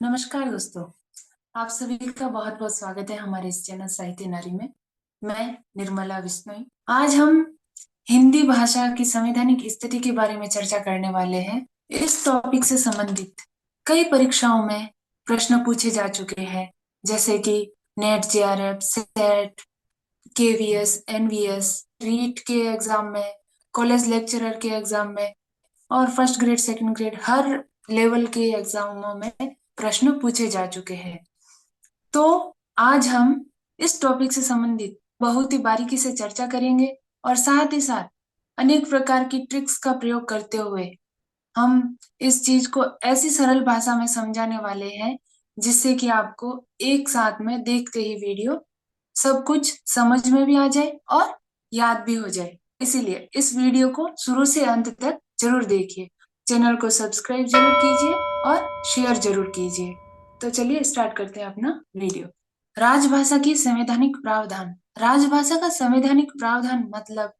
नमस्कार दोस्तों, आप सभी का बहुत-बहुत स्वागत है हमारे इस चैनल साहित्य नारी में। मैं निर्मला बिश्नोई। आज हम हिंदी भाषा की संवैधानिक स्थिति के बारे में चर्चा करने वाले हैं। इस टॉपिक से संबंधित कई परीक्षाओं में प्रश्न पूछे जा चुके हैं, जैसे कि NET, JRF, SET, KVS, NVS, REET के एग्जाम में, कॉलेज लेक्चरर के एग्जाम में और फर्स्ट ग्रेड, सेकंड ग्रेड हर लेवल के एग्जामों में प्रश्न पूछे जा चुके हैं। तो आज हम इस टॉपिक से संबंधित बहुत ही बारीकी से चर्चा करेंगे और साथ ही साथ अनेक प्रकार की ट्रिक्स का प्रयोग करते हुए हम इस चीज को ऐसी सरल भाषा में समझाने वाले हैं जिससे कि आपको एक साथ में देखते ही वीडियो सब कुछ समझ में भी आ जाए और याद भी हो जाए। इसीलिए इस वीडियो को शुरू से अंत तक जरूर देखिए। चैनल को सब्सक्राइब जरूर कीजिए और शेयर जरूर कीजिए। तो चलिए स्टार्ट करते हैं अपना वीडियो। राजभाषा की संवैधानिक प्रावधान। राजभाषा का संवैधानिक प्रावधान मतलब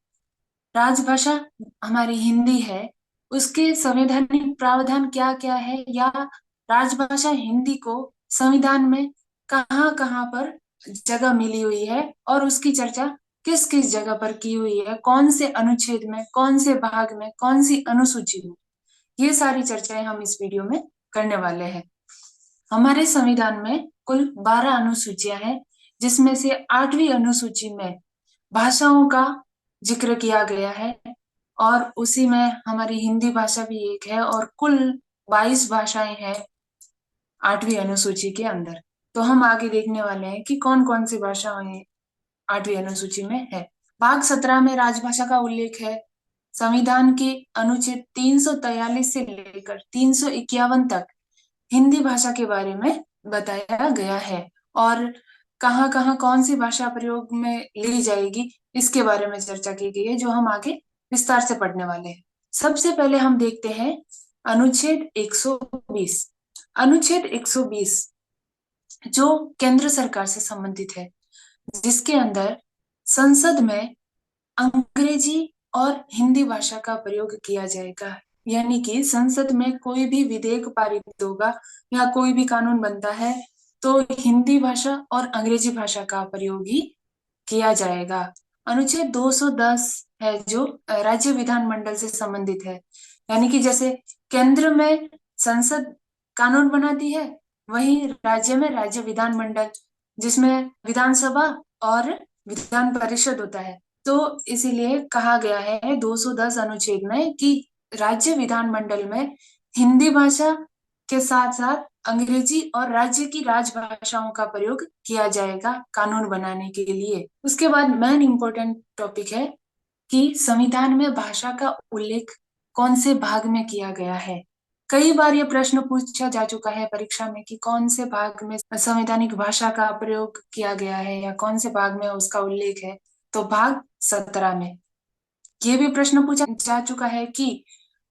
राजभाषा हमारी हिंदी है, उसके संवैधानिक प्रावधान क्या क्या है, या राजभाषा हिंदी को संविधान में कहाँ कहाँ पर जगह मिली हुई है और उसकी चर्चा किस किस जगह पर की हुई है, कौन से अनुच्छेद में, कौन से भाग में, कौन सी अनुसूची में, ये सारी चर्चाएं हम इस वीडियो में करने वाले हैं। हमारे संविधान में कुल 12 अनुसूचियां हैं, जिसमें से 8वीं अनुसूची में भाषाओं का जिक्र किया गया है और उसी में हमारी हिंदी भाषा भी एक है और कुल 22 भाषाएं हैं 8वीं अनुसूची के अंदर। तो हम आगे देखने वाले हैं कि कौन कौन सी भाषाएं 8वीं अनुसूची में है। भाग 17 में राजभाषा का उल्लेख है। संविधान के अनुच्छेद 343 से लेकर 351 तक हिंदी भाषा के बारे में बताया गया है और कहाँ कहाँ कौन सी भाषा प्रयोग में ली जाएगी इसके बारे में चर्चा की गई है, जो हम आगे विस्तार से पढ़ने वाले हैं। सबसे पहले हम देखते हैं अनुच्छेद 120। अनुच्छेद 120 जो केंद्र सरकार से संबंधित है, जिसके अंदर संसद में अंग्रेजी और हिंदी भाषा का प्रयोग किया जाएगा। यानी कि संसद में कोई भी विधेयक पारित होगा या कोई भी कानून बनता है तो हिंदी भाषा और अंग्रेजी भाषा का प्रयोग ही किया जाएगा। अनुच्छेद 210 है जो राज्य विधानमंडल से संबंधित है। यानी कि जैसे केंद्र में संसद कानून बनाती है, वहीं राज्य में राज्य विधानमंडल, जिसमें विधानसभा और विधान परिषद होता है। तो इसीलिए कहा गया है 210 अनुच्छेद में कि राज्य विधानमंडल में हिंदी भाषा के साथ साथ अंग्रेजी और राज्य की राजभाषाओं का प्रयोग किया जाएगा कानून बनाने के लिए। उसके बाद मेन इंपॉर्टेंट टॉपिक है कि संविधान में भाषा का उल्लेख कौन से भाग में किया गया है। कई बार ये प्रश्न पूछा जा चुका है परीक्षा में कि कौन से भाग में संवैधानिक भाषा का प्रयोग किया गया है या कौन से भाग में उसका उल्लेख है। तो भाग 17 में। ये भी प्रश्न पूछा जा चुका है कि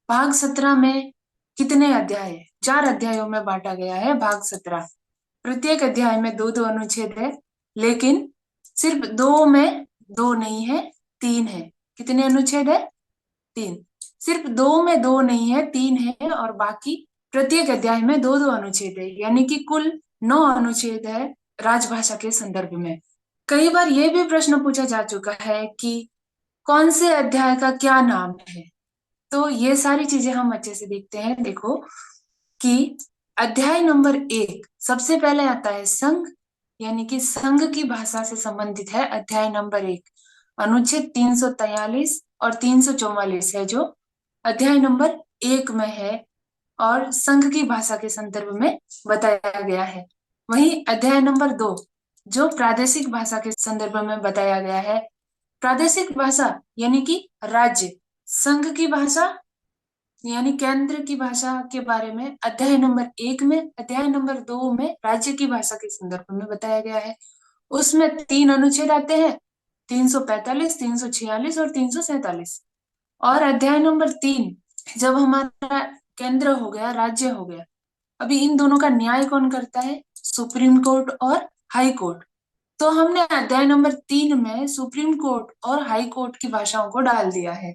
भाग 17 में कितने अध्याय है। 4 अध्यायों में बांटा गया है भाग 17। प्रत्येक अध्याय में दो दो अनुच्छेद है, लेकिन सिर्फ दो में दो नहीं है, 3 है। कितने अनुच्छेद है? 3। सिर्फ दो में दो नहीं है, 3 है और बाकी प्रत्येक अध्याय में दो दो अनुच्छेद है, यानी कि कुल 9 अनुच्छेद है राजभाषा के संदर्भ में। कई बार यह भी प्रश्न पूछा जा चुका है कि कौन से अध्याय का क्या नाम है। तो ये सारी चीजें हम अच्छे से देखते हैं। देखो कि अध्याय नंबर 1 सबसे पहले आता है संघ, यानी कि संघ की भाषा से संबंधित है अध्याय नंबर 1। अनुच्छेद 343 और 344 है जो अध्याय नंबर 1 में है और संघ की भाषा के संदर्भ में बताया गया है। वहीं अध्याय नंबर 2 जो प्रादेशिक भाषा के संदर्भ में बताया गया है। प्रादेशिक भाषा यानी कि राज्य, संघ की भाषा यानी केंद्र की भाषा के बारे में अध्याय नंबर 1 में, अध्याय नंबर 2 में राज्य की भाषा के संदर्भ में बताया गया है। उसमें 3 अनुच्छेद आते हैं, 345, 346 और 347। और अध्याय नंबर 3 जब हमारा केंद्र हो गया, राज्य हो गया, अभी इन दोनों का न्याय कौन करता है? सुप्रीम कोर्ट और हाई कोर्ट। तो हमने अध्याय नंबर 3 में सुप्रीम कोर्ट और हाई कोर्ट की भाषाओं को डाल दिया है।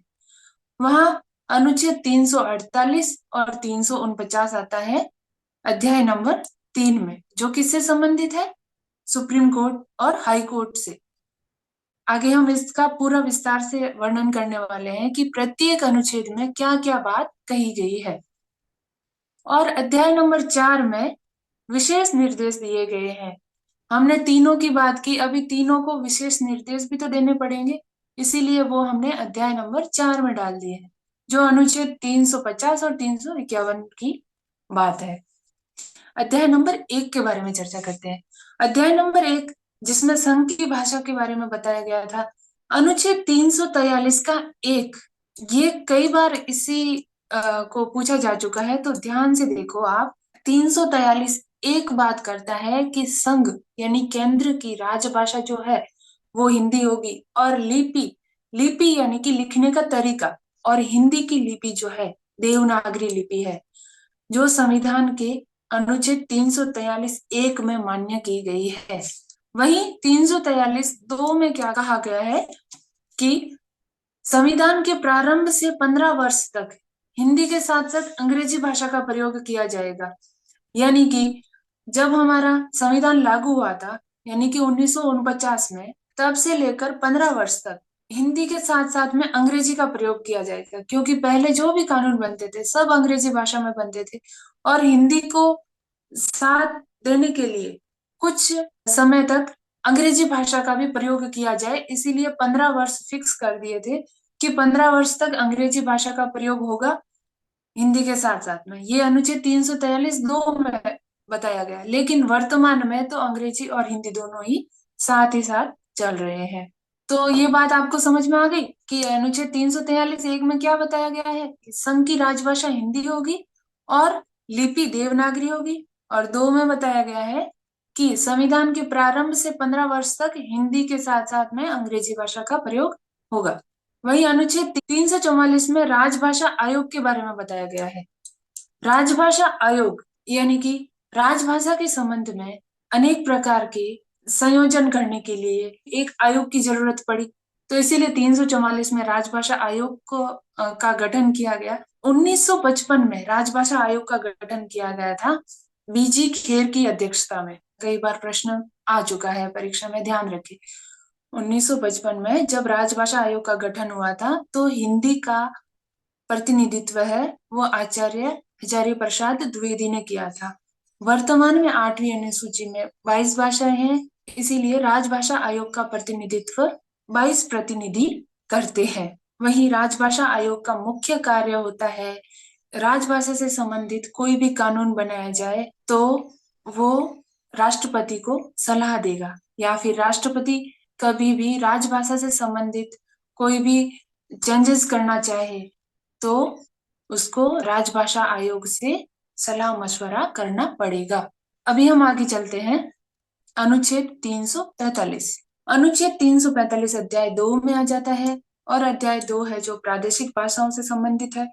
वहां अनुच्छेद 348 और 349 आता है अध्याय नंबर 3 में, जो किससे संबंधित है? सुप्रीम कोर्ट और हाई कोर्ट से। आगे हम इसका पूरा विस्तार से वर्णन करने वाले हैं कि प्रत्येक अनुच्छेद में क्या क्या बात कही गई है। और अध्याय नंबर 4 में विशेष निर्देश दिए गए हैं। हमने तीनों की बात की, अभी तीनों को विशेष निर्देश भी तो देने पड़ेंगे, इसीलिए वो हमने अध्याय नंबर 4 में डाल दिए हैं, जो अनुच्छेद 350 और 351 की बात है। अध्याय नंबर 1 के बारे में चर्चा करते हैं। अध्याय नंबर 1, जिसमें संघ की भाषा के बारे में बताया गया था, अनुच्छेद 343 का 1, ये कई बार इसी को पूछा जा चुका है, तो ध्यान से देखो आप। 343 एक बात करता है कि संघ यानी केंद्र की राजभाषा जो है वो हिंदी होगी, और लिपि, लिपि यानी कि लिखने का तरीका, और हिंदी की लिपि जो है देवनागरी लिपि है, जो संविधान के अनुच्छेद 343 एक में मान्य की गई है। वहीं 343 दो में क्या कहा गया है कि संविधान के प्रारंभ से 15 वर्ष तक हिंदी के साथ साथ अंग्रेजी भाषा का प्रयोग किया जाएगा। यानी कि जब हमारा संविधान लागू हुआ था, यानी कि 1949 में, तब से लेकर 15 वर्ष तक हिंदी के साथ साथ में अंग्रेजी का प्रयोग किया जाएगा, क्योंकि पहले जो भी कानून बनते थे सब अंग्रेजी भाषा में बनते थे, और हिंदी को साथ देने के लिए कुछ समय तक अंग्रेजी भाषा का भी प्रयोग किया जाए, इसीलिए 15 वर्ष फिक्स कर दिए थे कि 15 वर्ष तक अंग्रेजी भाषा का प्रयोग होगा हिंदी के साथ साथ में। ये अनुच्छेद 343 दो में बताया गया, लेकिन वर्तमान में तो अंग्रेजी और हिंदी दोनों ही साथ चल रहे हैं। तो ये बात आपको समझ में आ गई कि अनुच्छेद 343 एक में क्या बताया गया है कि संघ की राजभाषा हिंदी होगी और लिपि देवनागरी होगी, और 2 में बताया गया है कि संविधान के प्रारंभ से 15 वर्ष तक हिंदी के साथ साथ में अंग्रेजी भाषा का प्रयोग होगा। वही अनुच्छेद 344 में राजभाषा आयोग के बारे में बताया गया है। राजभाषा आयोग यानी कि राजभाषा के संबंध में अनेक प्रकार के संयोजन करने के लिए एक आयोग की जरूरत पड़ी, तो इसीलिए 344 में राजभाषा आयोग का गठन किया गया। 1955 में राजभाषा आयोग का गठन किया गया था बीजी खेर की अध्यक्षता में। कई बार प्रश्न आ चुका है परीक्षा में, ध्यान रखिए। 1955 में जब राजभाषा आयोग का गठन हुआ था, तो हिंदी का प्रतिनिधित्व है वो आचार्य हजारी प्रसाद द्विवेदी ने किया था। वर्तमान में 8वीं अनुसूची में 22 भाषाएं हैं, इसीलिए राजभाषा आयोग का प्रतिनिधित्व 22 प्रतिनिधि करते हैं। वहीं राजभाषा आयोग का मुख्य कार्य होता है, राजभाषा से संबंधित कोई भी कानून बनाया जाए तो वो राष्ट्रपति को सलाह देगा, या फिर राष्ट्रपति कभी भी राजभाषा से संबंधित कोई भी चेंजेस करना चाहे तो उसको राजभाषा आयोग से सलाह मशवरा करना पड़ेगा। अभी हम आगे चलते हैं। अनुच्छेद 345, अनुच्छेद 345 अध्याय 2 में आ जाता है, और अध्याय 2 है जो प्रादेशिक भाषाओं से संबंधित है।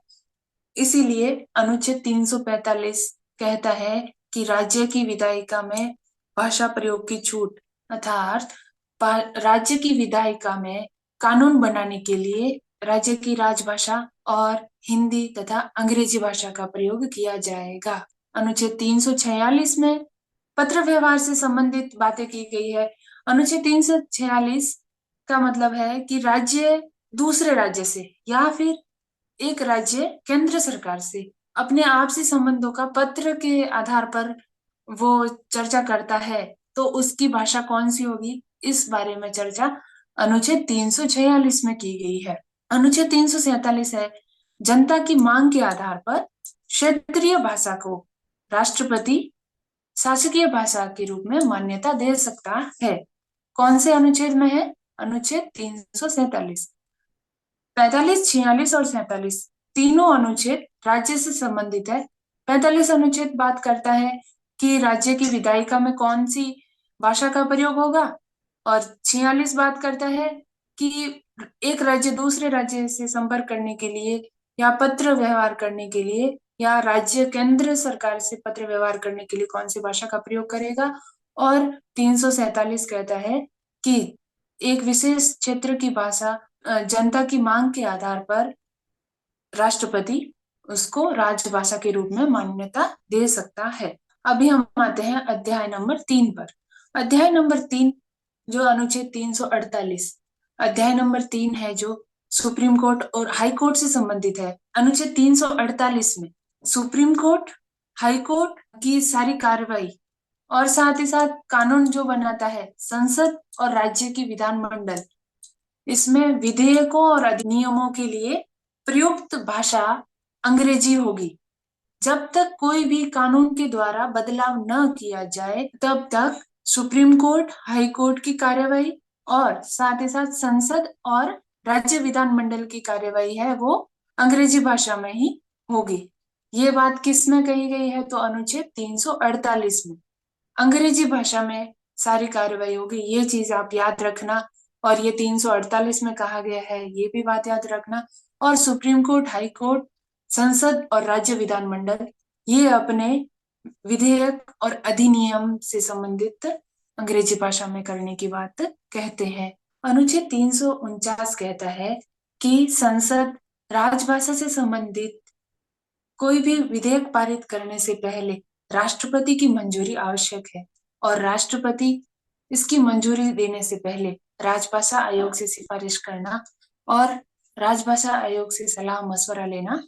इसीलिए अनुच्छेद 345 कहता है कि राज्य की विधायिका में भाषा प्रयोग की छूट, अर्थात राज्य की विधायिका में कानून बनाने के लिए राज्य की राजभाषा और हिंदी तथा अंग्रेजी भाषा का प्रयोग किया जाएगा। अनुच्छेद 346 में पत्र व्यवहार से संबंधित बातें की गई है। अनुच्छेद 346 का मतलब है कि राज्य दूसरे राज्य से या फिर एक राज्य केंद्र सरकार से अपने आपसी संबंधों का पत्र के आधार पर वो चर्चा करता है, तो उसकी भाषा कौन सी होगी, इस बारे में चर्चा अनुच्छेद 346 में की गई है। अनुच्छेद 347 है, जनता की मांग के आधार पर क्षेत्रीय भाषा को राष्ट्रपति शासकीय भाषा के रूप में मान्यता दे सकता है। कौन से अनुच्छेद में है? अनुच्छेद 347। 45, 46 और 47 तीनों अनुच्छेद राज्य से संबंधित है। 45 अनुच्छेद बात करता है कि राज्य की विधायिका में कौन सी भाषा का प्रयोग होगा, और 46 बात करता है कि एक राज्य दूसरे राज्य से संपर्क करने के लिए या पत्र व्यवहार करने के लिए या राज्य केंद्र सरकार से पत्र व्यवहार करने के लिए कौन सी भाषा का प्रयोग करेगा। और 347 कहता है कि एक विशेष क्षेत्र की भाषा जनता की मांग के आधार पर राष्ट्रपति उसको राजभाषा के रूप में मान्यता दे सकता है। अभी हम आते हैं अध्याय नंबर 3 पर। अध्याय नंबर 3 जो अनुच्छेद 348, अध्याय नंबर 3 है जो सुप्रीम कोर्ट और हाई कोर्ट से संबंधित है। अनुच्छेद 348 में सुप्रीम कोर्ट, हाई कोर्ट की सारी कार्रवाई और साथ ही साथ कानून जो बनाता है संसद और राज्य की विधानमंडल, इसमें विधेयकों और अधिनियमों के लिए प्रयुक्त भाषा अंग्रेजी होगी। जब तक कोई भी कानून के द्वारा बदलाव न किया जाए तब तक सुप्रीम कोर्ट, हाई कोर्ट की कार्यवाही और साथ ही साथ संसद और राज्य विधानमंडल की कार्यवाही है वो अंग्रेजी भाषा में ही होगी। ये बात किस में कही गई है? तो अनुच्छेद 348 में अंग्रेजी भाषा में सारी कार्रवाई होगी। ये चीज आप याद रखना। और ये 348 में कहा गया है, ये भी बात याद रखना। और सुप्रीम कोर्ट, हाई कोर्ट, संसद और राज्य विधानमंडल ये अपने विधेयक और अधिनियम से संबंधित अंग्रेजी भाषा में करने की बात कहते हैं। अनुच्छेद 349 कहता है कि संसद राजभाषा से संबंधित कोई भी विधेयक पारित करने से पहले राष्ट्रपति की मंजूरी आवश्यक है और राष्ट्रपति इसकी मंजूरी देने से पहले राजभाषा आयोग से सिफारिश करना और राजभाषा आयोग से सलाह मशवरा लेना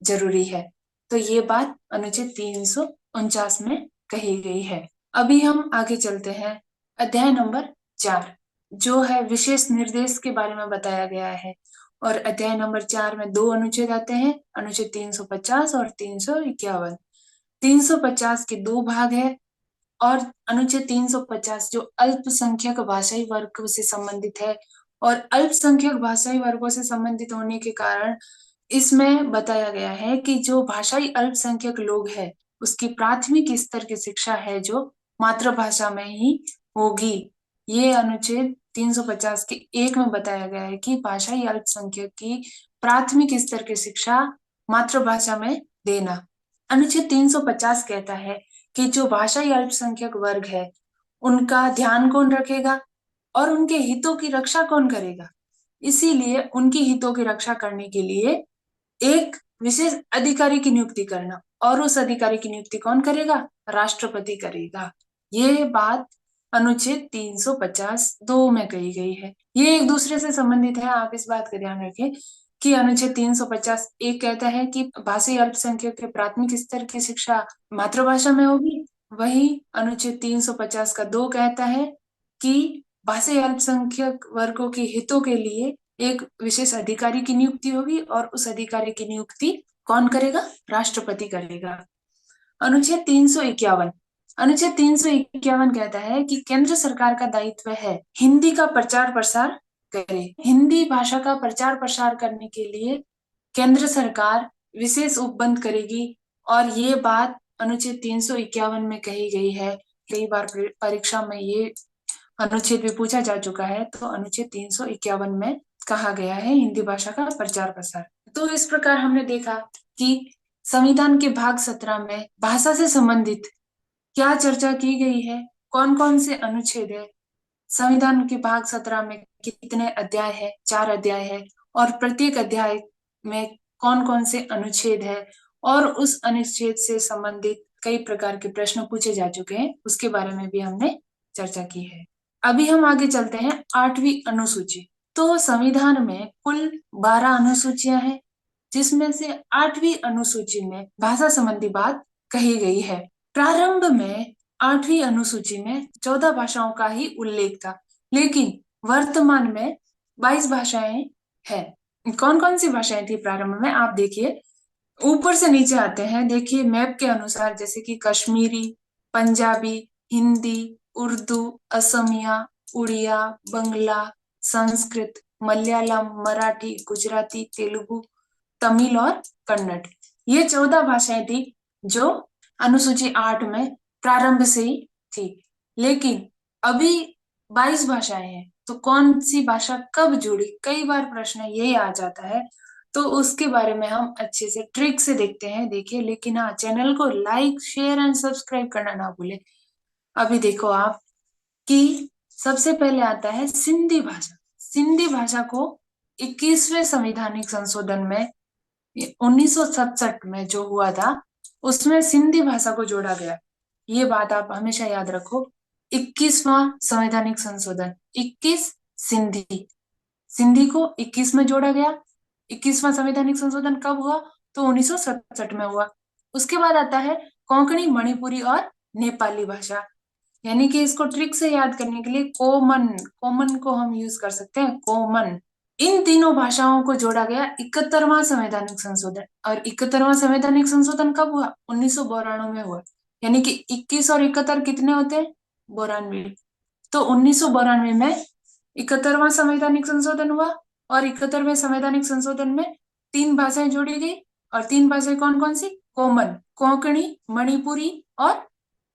जरूरी है। तो ये बात अनुच्छेद 349 में कही गई है। अभी हम आगे चलते हैं अध्याय नंबर 4 जो है विशेष निर्देश के बारे में बताया गया है। और अध्याय नंबर 4 में दो अनुच्छेद आते हैं, अनुच्छेद 350 और 351। 350 के दो भाग है और अनुच्छेद 350 जो अल्पसंख्यक भाषाई वर्ग से संबंधित है और अल्पसंख्यक भाषाई वर्गों से संबंधित होने के कारण इसमें बताया गया है कि जो भाषाई अल्पसंख्यक लोग हैं उसकी प्राथमिक स्तर की शिक्षा है जो मातृभाषा में ही होगी। ये अनुच्छेद 350 के 1 में बताया गया है कि भाषाई अल्पसंख्यक की प्राथमिक स्तर की शिक्षा मातृभाषा में देना। अनुच्छेद 350 कहता है कि जो भाषाई अल्पसंख्यक वर्ग है उनका ध्यान कौन रखेगा और उनके हितों की रक्षा कौन करेगा। इसीलिए उनकी हितों की रक्षा करने के लिए एक विशेष अधिकारी की नियुक्ति करना, और उस अधिकारी की नियुक्ति कौन करेगा? राष्ट्रपति करेगा। ये बात अनुच्छेद 350 2 में कही गई है। ये एक दूसरे से संबंधित है, आप इस बात का ध्यान रखें कि अनुच्छेद 350 एक कहता है कि भाषाई अल्पसंख्यक के प्राथमिक स्तर की शिक्षा मातृभाषा में होगी, वही अनुच्छेद 350 का 2 कहता है कि भाषाई अल्पसंख्यक वर्गों के हितों के लिए एक विशेष अधिकारी की नियुक्ति होगी और उस अधिकारी की नियुक्ति कौन करेगा? राष्ट्रपति करेगा। अनुच्छेद 351, अनुच्छेद 351 कहता है कि केंद्र सरकार का दायित्व है हिंदी का प्रचार प्रसार करे। हिंदी भाषा का प्रचार प्रसार करने के लिए केंद्र सरकार विशेष उपबंध करेगी और ये बात अनुच्छेद 351 में कही गई है। कई बार परीक्षा में ये अनुच्छेद भी पूछा जा चुका है। तो अनुच्छेद 351 में कहा गया है हिंदी भाषा का प्रचार प्रसार। तो इस प्रकार हमने देखा कि संविधान के भाग 17 में भाषा से संबंधित क्या चर्चा की गई है, कौन कौन से अनुच्छेद है, संविधान के भाग 17 में कितने अध्याय है? 4 अध्याय है और प्रत्येक अध्याय में कौन कौन से अनुच्छेद है और उस अनुच्छेद से संबंधित कई प्रकार के प्रश्न पूछे जा चुके हैं, उसके बारे में भी हमने चर्चा की है। अभी हम आगे चलते हैं 8वीं अनुसूची। तो संविधान में कुल 12 अनुसूचियां हैं जिसमें से 8वीं अनुसूची में भाषा संबंधी बात कही गई है। प्रारंभ में 8वीं अनुसूची में 14 भाषाओं का ही उल्लेख था, लेकिन वर्तमान में 22 भाषाएं हैं। कौन कौन सी भाषाएं थी प्रारंभ में? आप देखिए, ऊपर से नीचे आते हैं। देखिए मैप के अनुसार, जैसे कि कश्मीरी, पंजाबी, हिंदी, उर्दू, असमिया, उड़िया, बंगला, संस्कृत, मलयालम, मराठी, गुजराती, तेलुगु, तमिल और कन्नड़। ये 14 भाषाएं थी जो अनुसूची 8 में प्रारंभ से ही थी, लेकिन अभी 22 भाषाएं हैं। तो कौन सी भाषा कब जुड़ी? कई बार प्रश्न यही आ जाता है, तो उसके बारे में हम अच्छे से ट्रिक से देखते हैं। देखिए, लेकिन हाँ, चैनल को लाइक, शेयर एंड सब्सक्राइब करना ना भूले। अभी देखो आप कि सबसे पहले आता है सिंधी भाषा। सिंधी भाषा को 21वें संवैधानिक संशोधन में 1967 में जो हुआ था उसमें सिंधी भाषा को जोड़ा गया। ये बात आप हमेशा याद रखो। 21वां संवैधानिक संशोधन, 21 सिंधी, सिंधी को 21 में जोड़ा गया। 21वां संवैधानिक संशोधन कब हुआ? तो 1967 में हुआ। उसके बाद आता है कोंकणी, मणिपुरी और नेपाली भाषा। यानी कि इसको ट्रिक से याद करने के लिए कॉमन, कॉमन को हम यूज कर सकते हैं, कॉमन। इन तीनों भाषाओं को जोड़ा गया 71वां संवैधानिक संशोधन। और 71वां संवैधानिक संशोधन कब हुआ? 1992 में हुआ। यानी कि 21 और 71 कितने होते हैं? 92। तो 1992 में 71वां संवैधानिक संशोधन हुआ। और 71वें संवैधानिक संशोधन में 3 भाषाएं जोड़ी गई। और 3 भाषाएं कौन कौन सी? कॉमन, कोंकणी, मणिपुरी और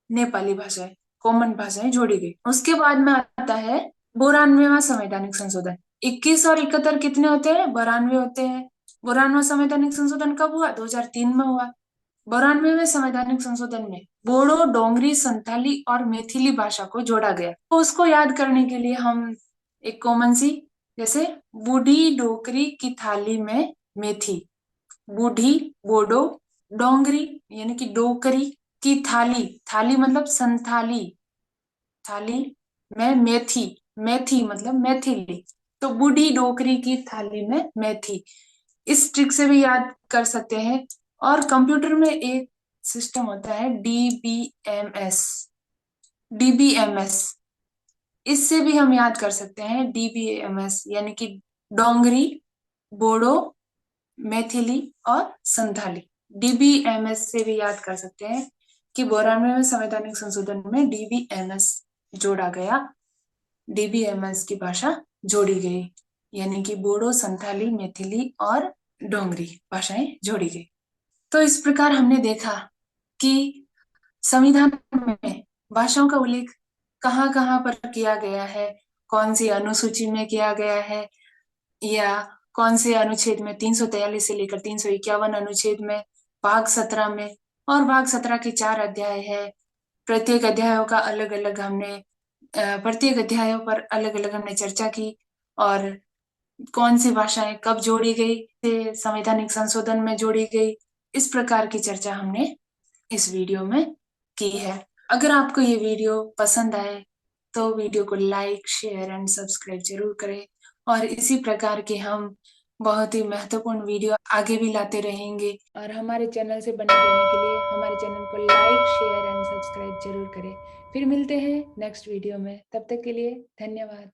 नेपाली भाषाएं, कॉमन भाषाएं जोड़ी गई। उसके बाद में आता है 92वां संवैधानिक संशोधन। 21 और 71 कितने होते हैं? 92 होते हैं। 92वां संवैधानिक संशोधन कब हुआ? 2003 में हुआ। 92वें संवैधानिक संशोधन में बोडो, डोंगरी, संथाली और मैथिली भाषा को जोड़ा गया। तो उसको याद करने के लिए हम एक कॉमन सी, जैसे बूढ़ी डोकरी की थाली में मेथी, बूढ़ी बोडो, डोंगरी यानी कि डोकरी की थाली, थाली मतलब संथाली, थाली में मेथी, मेथी मतलब मैथिली, तो बूढ़ी डोकरी की थाली में मेथी। इस ट्रिक से भी याद कर सकते हैं। और कंप्यूटर में एक सिस्टम होता है डीबीएमएस, डीबीएमएस, इससे भी हम याद कर सकते हैं डीबीएमएस, यानी कि डोंगरी, बोडो, मैथिली और संथाली। डीबीएमएस से भी याद कर सकते हैं कि 92वें संवैधानिक संशोधन में डीबीएमएस जोड़ा गया, डीबीएमएस की भाषा जोड़ी गई, यानी कि बोडो, संथाली, मैथिली और डोंगरी भाषाएं जोड़ी गई। तो इस प्रकार हमने देखा कि संविधान में भाषाओं का उल्लेख कहाँ कहाँ पर किया गया है, कौन सी अनुसूची में किया गया है, या कौन से अनुच्छेद में, 343 से लेकर 351 अनुच्छेद में, भाग 17 में। और भाग 17 के 4 अध्याय है। प्रत्येक अध्यायों का अलग अलग हमने प्रत्येक अध्यायों पर अलग अलग हमने चर्चा की। और कौन सी भाषाएं कब जोड़ी गई, संवैधानिक संशोधन में जोड़ी गई, इस प्रकार की चर्चा हमने इस वीडियो में की है। अगर आपको ये वीडियो पसंद आए तो वीडियो को लाइक, शेयर एंड सब्सक्राइब जरूर करें। और इसी प्रकार के हम बहुत ही महत्वपूर्ण वीडियो आगे भी लाते रहेंगे। और हमारे चैनल से बने रहने के लिए हमारे चैनल को लाइक, शेयर एंड सब्सक्राइब जरूर करें। फिर मिलते हैं नेक्स्ट वीडियो में, तब तक के लिए धन्यवाद।